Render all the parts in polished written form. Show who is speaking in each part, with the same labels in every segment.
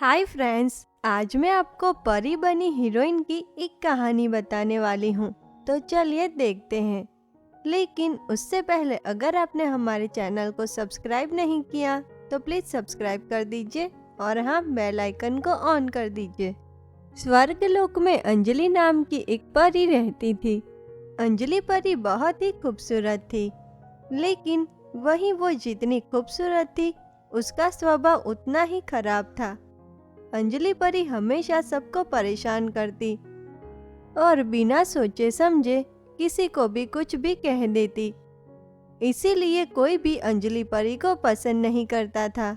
Speaker 1: Hi friends, आज मैं आपको परी बनी हीरोइन की एक कहानी बताने वाली हूँ। तो चलिए देखते हैं। लेकिन उससे पहले अगर आपने हमारे चैनल को सब्सक्राइब नहीं किया तो प्लीज़ सब्सक्राइब कर दीजिए और हाँ, बेल आइकन को ऑन कर दीजिए। स्वर्गलोक में अंजलि नाम की एक परी रहती थी। अंजलि परी बहुत ही खूबसूरत थी, लेकिन वहीं वो जितनी खूबसूरत थी उसका स्वभाव उतना ही खराब था। अंजलि परी हमेशा सबको परेशान करती और बिना सोचे समझे किसी को भी कुछ भी कह देती। इसीलिए कोई भी अंजलि परी को पसंद नहीं करता था।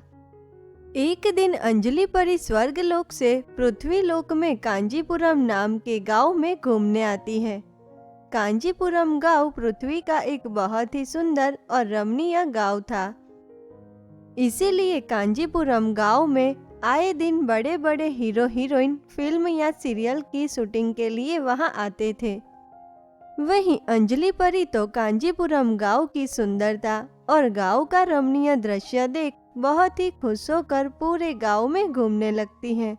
Speaker 1: एक दिन अंजलि परी स्वर्गलोक से पृथ्वीलोक में कांजीपुरम नाम के गांव में घूमने आती है। कांजीपुरम गांव पृथ्वी का एक बहुत ही सुंदर और रमणीय गांव था। इसीलिए कांजीपुरम गांव में आए दिन बड़े बड़े हीरो हीरोइन फिल्म या सीरियल की शूटिंग के लिए वहां आते थे। वहीं अंजलि परी तो कांजीपुरम गांव की सुंदरता और गांव का रमणीय दृश्य देख बहुत ही खुश होकर पूरे गांव में घूमने लगती है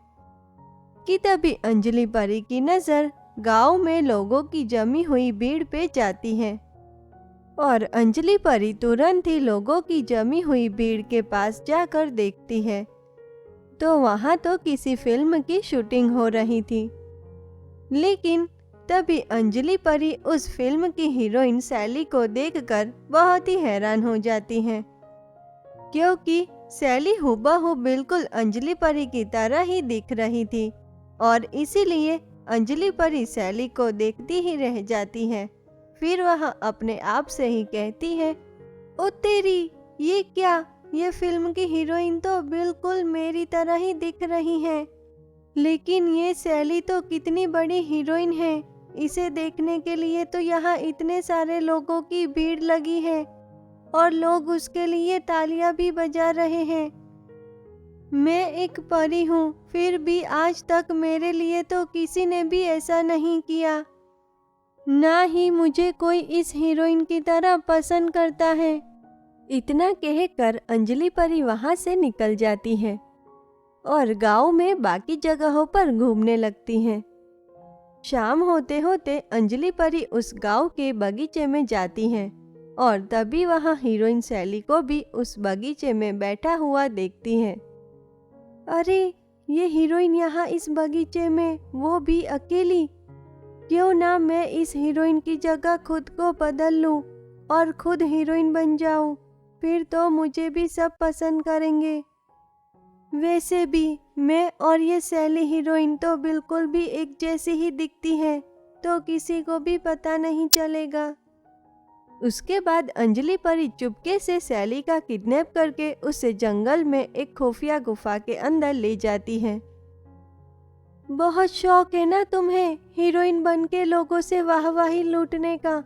Speaker 1: कि तभी अंजलि परी की नजर गांव में लोगों की जमी हुई भीड़ पे जाती है और अंजलि परी तुरंत ही लोगों की जमी हुई भीड़ के पास जाकर देखती है तो वहां तो किसी फिल्म की शूटिंग हो रही थी। लेकिन तभी अंजलि परी उस फिल्म की हीरोइन सैली को देखकर बहुत ही हैरान हो जाती है, क्योंकि सैली हूबहू बिल्कुल अंजलि परी की तरह ही दिख रही थी और इसीलिए अंजलि परी सैली को देखती ही रह जाती है। फिर वह अपने आप से ही कहती है, ओ तेरी, ये क्या, ये फिल्म की हीरोइन तो बिल्कुल मेरी तरह ही दिख रही है। लेकिन ये सैली तो कितनी बड़ी हीरोइन है, इसे देखने के लिए तो यहाँ इतने सारे लोगों की भीड़ लगी है और लोग उसके लिए तालियां भी बजा रहे हैं। मैं एक परी हूँ, फिर भी आज तक मेरे लिए तो किसी ने भी ऐसा नहीं किया। ना ही मुझे कोई इस हीरोइन की तरह पसंद करता है। इतना कहकर अंजलि परी वहां से निकल जाती है और गांव में बाकी जगहों पर घूमने लगती है। शाम होते होते अंजलि परी उस गांव के बगीचे में जाती है और तभी वहां हीरोइन सैली को भी उस बगीचे में बैठा हुआ देखती है। अरे, ये हीरोइन यहाँ इस बगीचे में, वो भी अकेली। क्यों ना मैं इस हीरोइन की जगह खुद को बदल लूं और खुद हीरोइन बन जाऊं, फिर तो मुझे भी सब पसंद करेंगे। वैसे भी मैं और ये सैली हीरोइन तो बिल्कुल भी एक जैसी ही दिखती है, तो किसी को भी पता नहीं चलेगा। उसके बाद अंजलि परी चुपके से सैली का किडनैप करके उसे जंगल में एक खुफिया गुफा के अंदर ले जाती है। बहुत शौक है ना तुम्हें हीरोइन बन के लोगों से वाहवाही लूटने का।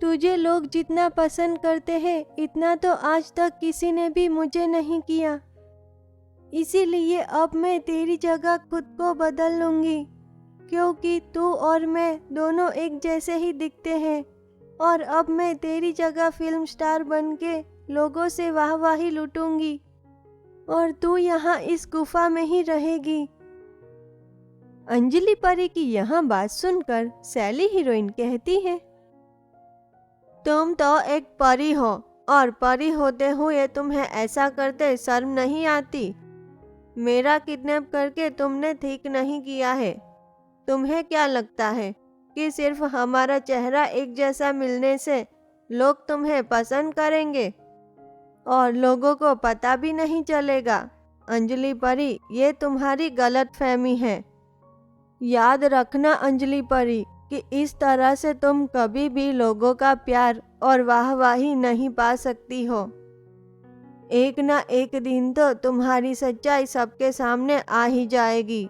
Speaker 1: तुझे लोग जितना पसंद करते हैं इतना तो आज तक किसी ने भी मुझे नहीं किया। इसीलिए अब मैं तेरी जगह खुद को बदल लूंगी, क्योंकि तू और मैं दोनों एक जैसे ही दिखते हैं और अब मैं तेरी जगह फिल्म स्टार बन के लोगों से वाहवाही लूटूंगी और तू यहाँ इस गुफा में ही रहेगी। अंजलि परी की यह बात सुनकर सैली हीरोइन कहती है, तुम तो एक परी हो और परी होते हुए तुम्हें ऐसा करते शर्म नहीं आती। मेरा किडनैप करके तुमने ठीक नहीं किया है। तुम्हें क्या लगता है कि सिर्फ हमारा चेहरा एक जैसा मिलने से लोग तुम्हें पसंद करेंगे और लोगों को पता भी नहीं चलेगा? अंजलि परी, ये तुम्हारी गलतफहमी है। याद रखना अंजलि परी कि इस तरह से तुम कभी भी लोगों का प्यार और वाहवाही नहीं पा सकती हो। एक ना एक दिन तो तुम्हारी सच्चाई सबके सामने आ ही जाएगी।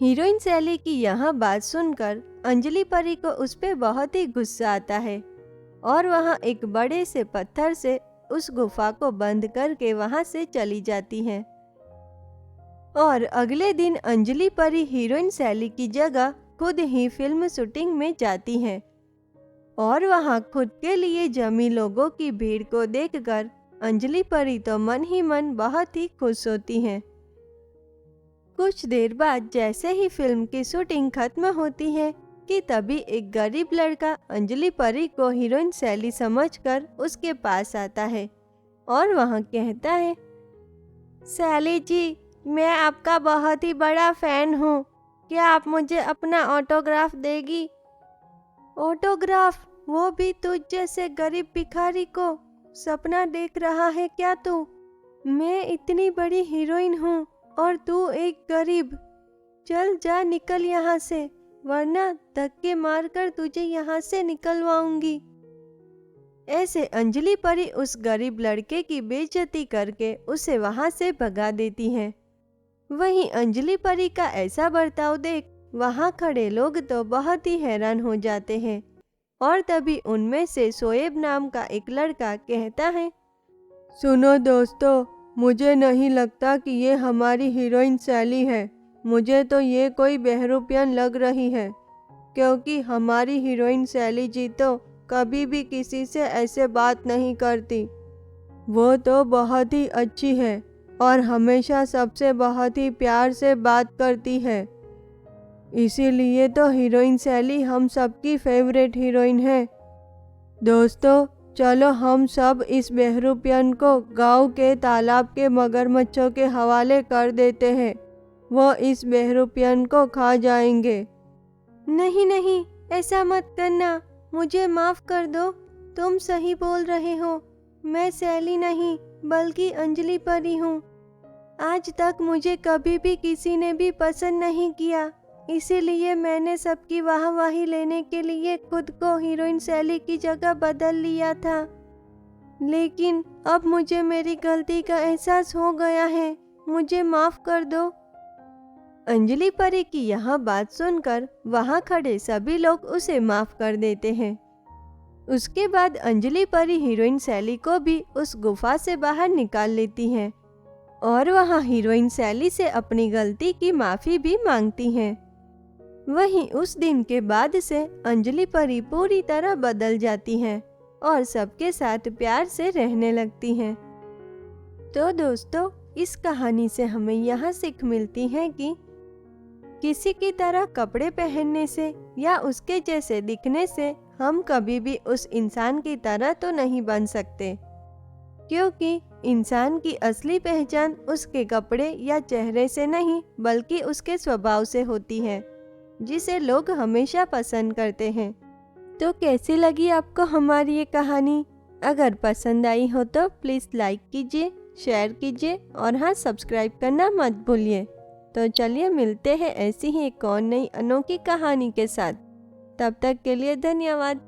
Speaker 1: हीरोइन सैली की यह बात सुनकर अंजलि परी को उस पे बहुत ही गुस्सा आता है और वहां एक बड़े से पत्थर से उस गुफा को बंद करके वहां से चली जाती है। और अगले दिन अंजलि परी हीरोइन सैली की जगह खुद ही फिल्म शूटिंग में जाती है और वहां खुद के लिए जमी लोगों की भीड़ को देखकर अंजलि परी तो मन ही मन बहुत ही खुश होती है कुछ देर बाद जैसे ही फिल्म की शूटिंग खत्म होती है कि तभी एक गरीब लड़का अंजलि परी को हीरोइन सैली समझकर उसके पास आता है और वहाँ कहता है, सैली जी, मैं आपका बहुत ही बड़ा फैन हूँ, क्या आप मुझे अपना ऑटोग्राफ देगी? ऑटोग्राफ? वो भी तुझ जैसे गरीब भिखारी को? सपना देख रहा है क्या तू? मैं इतनी बड़ी हीरोइन हूँ और तू एक गरीब। चल जा, निकल यहाँ से, वरना धक्के मारकर तुझे यहाँ से निकलवाऊंगी। ऐसे अंजलि परी उस गरीब लड़के की बेइज्जती करके उसे वहां से भगा देती है। वहीं अंजलि परी का ऐसा बर्ताव देख वहां खड़े लोग तो बहुत ही हैरान हो जाते हैं और तभी उनमें से शोएब नाम का एक लड़का कहता है, सुनो दोस्तों, मुझे नहीं लगता कि ये हमारी हीरोइन सैली है। मुझे तो ये कोई बहरूपियन लग रही है, क्योंकि हमारी हीरोइन सैली जी तो कभी भी किसी से ऐसे बात नहीं करती। वो तो बहुत ही अच्छी है और हमेशा सबसे बहुत ही प्यार से बात करती है। इसीलिए तो हीरोइन सैली हम सबकी फेवरेट हीरोइन है। दोस्तों, चलो हम सब इस बहरूपियन को गांव के तालाब के मगरमच्छों के हवाले कर देते हैं। वो इस बहरूपियन को खा जाएंगे। नहीं नहीं, ऐसा मत करना, मुझे माफ कर दो। तुम सही बोल रहे हो, मैं सैली नहीं बल्कि अंजलि परी हूँ। आज तक मुझे कभी भी किसी ने भी पसंद नहीं किया, इसीलिए मैंने सबकी वाहवाही लेने के लिए खुद को हीरोइन सैली की जगह बदल लिया था। लेकिन अब मुझे मेरी गलती का एहसास हो गया है, मुझे माफ कर दो। अंजलि परी की यह बात सुनकर वहां खड़े सभी लोग उसे माफ कर देते हैं। उसके बाद अंजलि परी हीरोइन सैली को भी उस गुफा से बाहर निकाल लेती हैं और वहां हीरोइन सैली से अपनी गलती की माफी भी मांगती हैं। वहीं उस दिन के बाद से अंजलि परी पूरी तरह बदल जाती हैं और सबके साथ प्यार से रहने लगती हैं। तो दोस्तों, इस कहानी से हमें यह सीख मिलती है कि किसी की तरह कपड़े पहनने से या उसके जैसे दिखने से हम कभी भी उस इंसान की तरह तो नहीं बन सकते, क्योंकि इंसान की असली पहचान उसके कपड़े या चेहरे से नहीं बल्कि उसके स्वभाव से होती है, जिसे लोग हमेशा पसंद करते हैं। तो कैसी लगी आपको हमारी ये कहानी? अगर पसंद आई हो तो प्लीज़ लाइक कीजिए, शेयर कीजिए और हाँ, सब्सक्राइब करना मत भूलिए। तो चलिए मिलते हैं ऐसी ही एक और नई अनोखी कहानी के साथ। तब तक के लिए धन्यवाद।